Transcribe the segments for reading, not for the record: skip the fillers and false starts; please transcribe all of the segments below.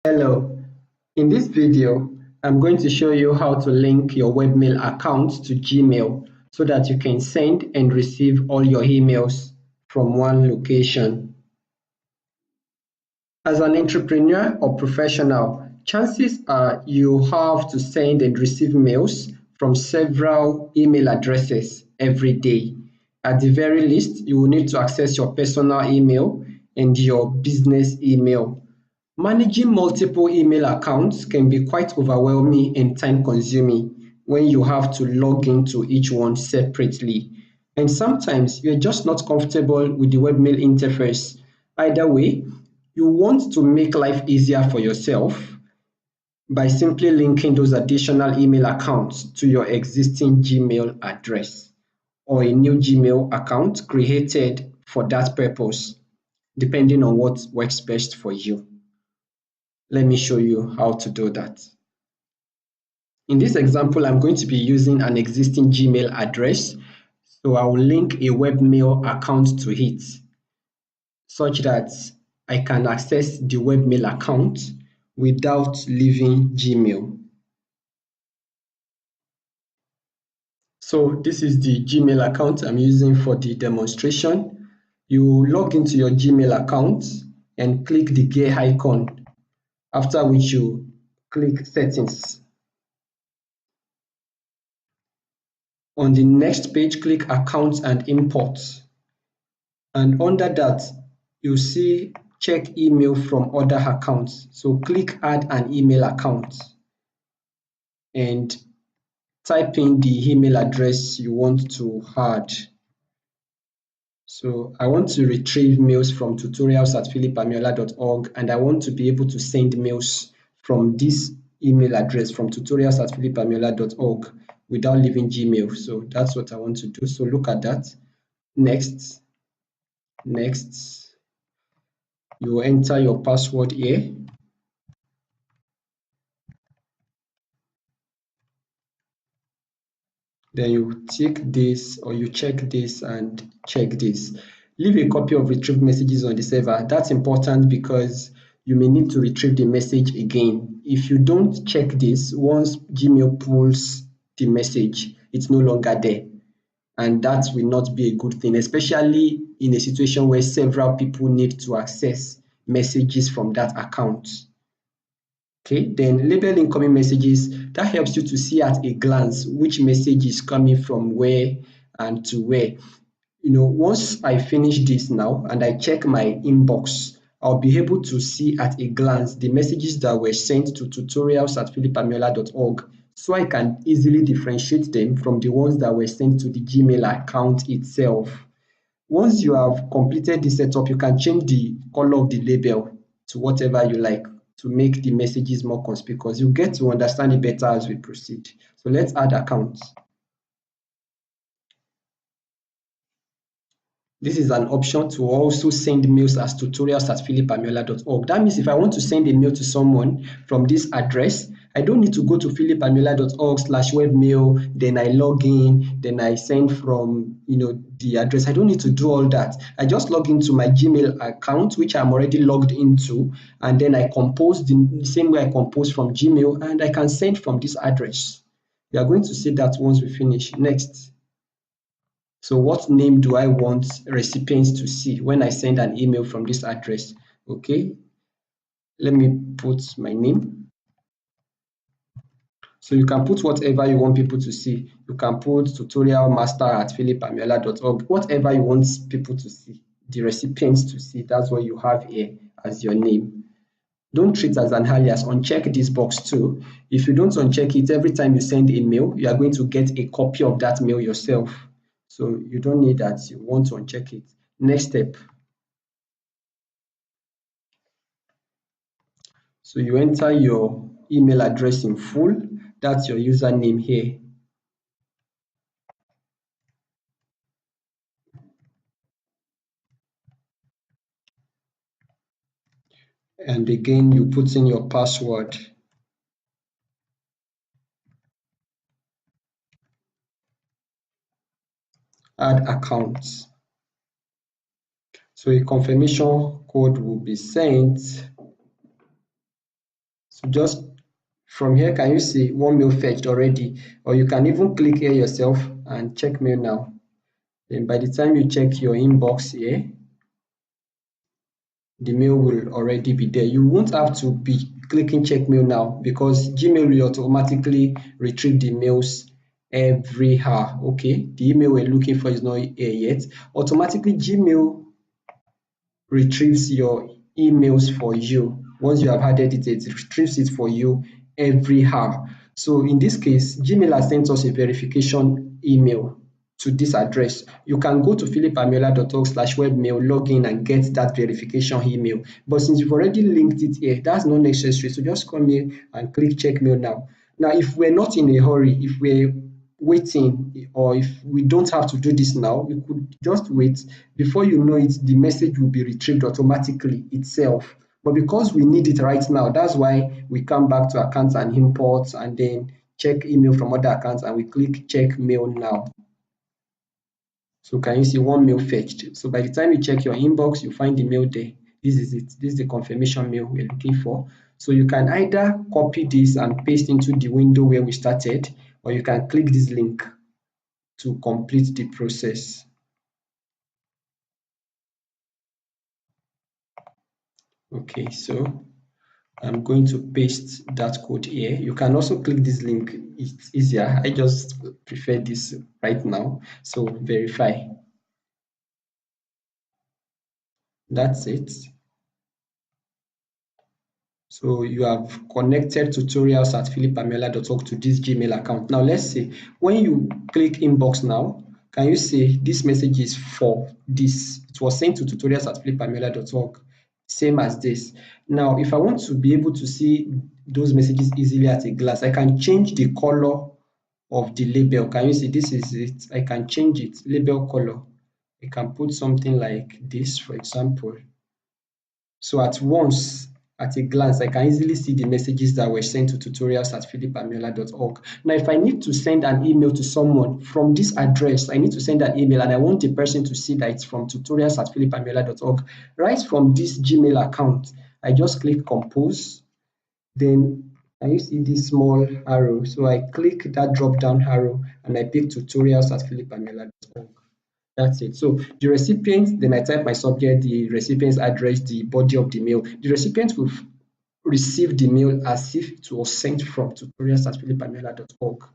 Hello, in this video, I'm going to show you how to link your webmail account to Gmail so that you can send and receive all your emails from one location. As an entrepreneur or professional, chances are you have to send and receive mails from several email addresses every day. At the very least, you will need to access your personal email and your business email. Managing multiple email accounts can be quite overwhelming and time-consuming when you have to log into each one separately. And sometimes you're just not comfortable with the webmail interface. Either way, you want to make life easier for yourself by simply linking those additional email accounts to your existing Gmail address or a new Gmail account created for that purpose, depending on what works best for you. Let me show you how to do that. In this example, I'm going to be using an existing Gmail address, so I will link a webmail account to it such that I can access the webmail account without leaving Gmail. So this is the Gmail account I'm using for the demonstration. You log into your Gmail account and click the gear icon, after which you click settings. On the next page, click accounts and imports. And under that, you see check email from other accounts. So click add an email account and type in the email address you want to add. So I want to retrieve mails from tutorials@philipamiola.org, and I want to be able to send mails from this email address from tutorials@philipamiola.org without leaving Gmail. So that's what I want to do. So look at that. Next, you enter your password here. Then you tick this or you check this and check this. Leave a copy of retrieved messages on the server. That's important because you may need to retrieve the message again. If you don't check this, once Gmail pulls the message, it's no longer there. And that will not be a good thing, especially in a situation where several people need to access messages from that account. Okay, then label incoming messages. That helps you to see at a glance which message is coming from where and to where. Once I finish this now and I check my inbox, I'll be able to see at a glance the messages that were sent to tutorials@philipamiola.org, so I can easily differentiate them from the ones that were sent to the Gmail account itself. Once you have completed the setup, you can change the color of the label to whatever you like to make the messages more conspicuous. You'll get to understand it better as we proceed. So let's add accounts. This is an option to also send mails as tutorials@philipamiola.org. That means if I want to send a mail to someone from this address, I don't need to go to philipamiola.org/webmail, then I log in, then I send from the address. I don't need to do all that. I just log into my Gmail account, which I'm already logged into, and then I compose the same way I compose from Gmail, and I can send from this address. We are going to see that once we finish. Next. So what name do I want recipients to see when I send an email from this address? Okay, let me put my name. So you can put whatever you want people to see. You can put tutorialmaster@philipamiola.org, whatever you want people to see, the recipients to see. That's what you have here as your name. Don't treat as an alias. Uncheck this box too. If you don't uncheck it, every time you send a mail, you are going to get a copy of that mail yourself. So you don't need that. You want to uncheck it. Next step. So you enter your email address in full. That's your username here. And again, you put in your password. Add accounts. So a confirmation code will be sent So just from here, can you see one mail fetched already? Or you can even click here yourself and check mail now. Then by the time you check your inbox here, the mail will already be there. You won't have to be clicking check mail now because Gmail will automatically retrieve the mails every hour. Okay, the email we're looking for is not here yet. Automatically Gmail retrieves your emails for you. Once you have added it, it retrieves it for you every hour. So in this case, Gmail has sent us a verification email to this address. You can go to philipamiola.org/webmail, log in and get that verification email. But since you've already linked it here, that's not necessary. So just come here and click check mail now. Now, if we're not in a hurry, if we're waiting, or if we don't have to do this now, we could just wait. Before you know it, the message will be retrieved automatically itself. But because we need it right now, that's why we come back to accounts and imports and then check email from other accounts and we click check mail now. So can you see one mail fetched? So by the time you check your inbox, you find the mail there. This is it. This is the confirmation mail we're looking for. So you can either copy this and paste into the window where we started, or you can click this link to complete the process. Okay, so I'm going to paste that code here. You can also click this link. It's easier. I just prefer this right now. So verify. That's it. So you have connected tutorials@philipamiola.org to this Gmail account. Now let's see, when you click inbox now, can you see this message is for this? It was sent to tutorials@philipamiola.org, same as this. Now, if I want to be able to see those messages easily at a glance, I can change the color of the label. Can you see this is it? I can change it, label color. I can put something like this, for example. So at once, at a glance, I can easily see the messages that were sent to tutorials@philipamiola.org. Now, if I need to send an email to someone from this address, I need to send an email and I want the person to see that it's from tutorials@philipamiola.org. Right from this Gmail account, I just click compose. Then can you see this small arrow? So I click that drop down arrow and I pick tutorials@philipamiola.org. That's it. So the recipient, then I type my subject, the recipient's address, the body of the mail. The recipient will receive the mail as if it was sent from tutorials@philipamiola.org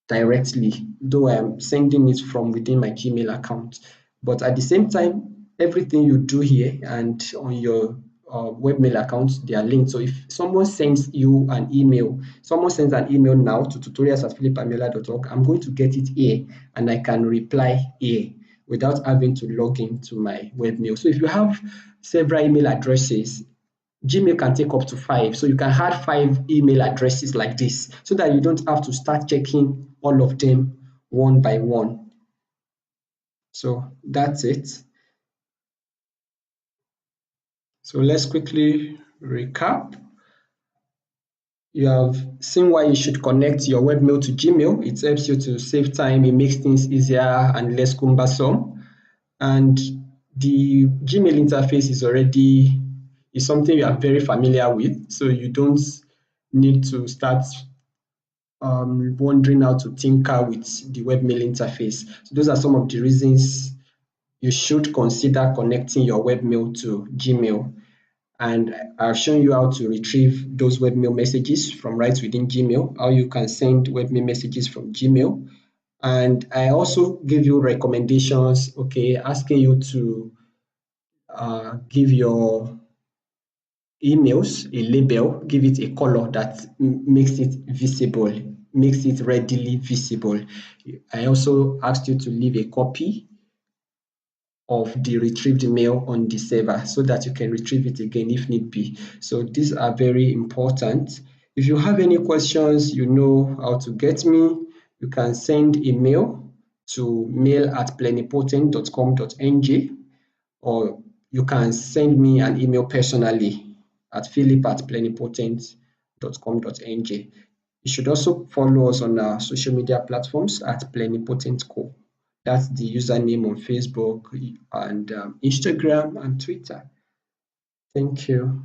directly, though I'm sending it from within my Gmail account. But at the same time, everything you do here and on your webmail account, they are linked. So if someone sends you an email, someone sends an email now to tutorials@philipamiola.org, I'm going to get it here and I can reply here without having to log into my webmail. So if you have several email addresses, Gmail can take up to 5. So you can add 5 email addresses like this so that you don't have to start checking all of them one by one. So that's it. So let's quickly recap. You have seen why you should connect your webmail to Gmail. It helps you to save time, it makes things easier and less cumbersome. And the Gmail interface is something you are very familiar with, so you don't need to start wondering how to tinker with the webmail interface. So those are some of the reasons you should consider connecting your webmail to Gmail. And I've shown you how to retrieve those webmail messages from right within Gmail, how you can send webmail messages from Gmail. And I also give you recommendations, okay, asking you to give your emails a label, give it a color that makes it visible, makes it readily visible. I also asked you to leave a copy of the retrieved mail on the server so that you can retrieve it again if need be. So these are very important. If you have any questions, you know how to get me. You can send a mail to mail@plenipotent.com.ng, or you can send me an email personally at philip@plenipotent.com.ng. You should also follow us on our social media platforms at PleniPotentCo. That's the username on Facebook and Instagram and Twitter. Thank you.